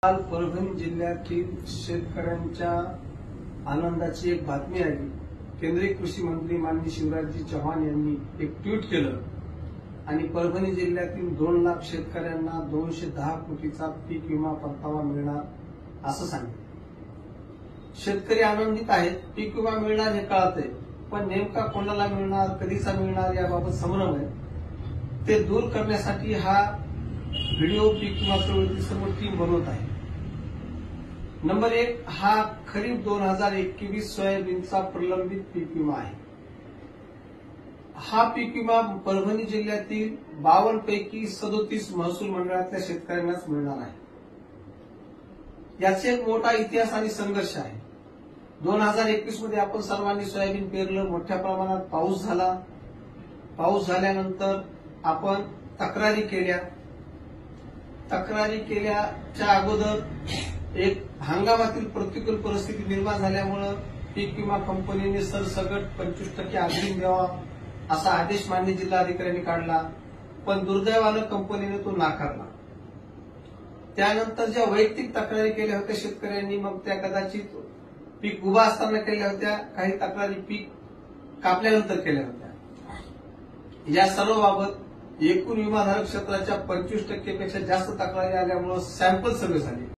काल परभणी जिल्ह्यातील शेतकऱ्यांच्या आनंदाची एक बातमी आली। केंद्रीय कृषी मंत्री माननीय शिवराजजी चौहान यांनी एक ट्विट केलं आणि परभणी जिल्ह्यातील 2 लाख शेतकऱ्यांना 210 कोटीचा पीक विमा परतावा मिळणार असं सांगितलं। शेतकरी आनंदित आहेत, पीक विमा मिळणार हे कळतंय, पण नेमका कोणाला मिळणार, कधीचा मिळणार याबाबत संभ्रम आहे। ते दूर करण्यासाठी हा व्हिडिओ पीक विमा चळवळीची सर्व टीम बनवत आहे। नंबर 1 हा खरीप 2021 सोयाबीनचा प्रलंबित पीक विमा आहे। हा पीक विमा परभणी जिल्ह्यातील 52 पैकी 37 महसूल मंडळातल्या शेतकऱ्यांनाच मिळणार आहे। याचा एक मोठा इतिहास आणि संघर्ष आहे। 2021 मध्ये आपण सर्वांनी सोयाबीन पेरलं, मोठ्या प्रमाणात पाऊस झाला। पाऊस झाल्यानंतर आपण तक्रारी केल्याच्या अगोदर एक हंगामातील प्रतिकूल परिस्थिती निर्माण झाल्यामुळे पीक विमा कंपनीने सरसकट 25% अग्रिम द्यावा असा आदेश माननीय जिल्हाधिकाऱ्यांनी काढला, पण दुर्दैवानं कंपनीने तो नाकारला। त्यानंतर ज्या वैयक्तिक तक्रारी केल्या होत्या शेतकऱ्यांनी, मग त्या कदाचित पीक उभा असताना केल्या होत्या, काही तक्रारी पीक कापल्यानंतर केल्या होत्या। या सर्व बाबत एकूण विमाधारक क्षेत्राच्या 25% पेक्षा जास्त तक्रारी आल्यामुळे सॅम्पल सर्व्हे झाली।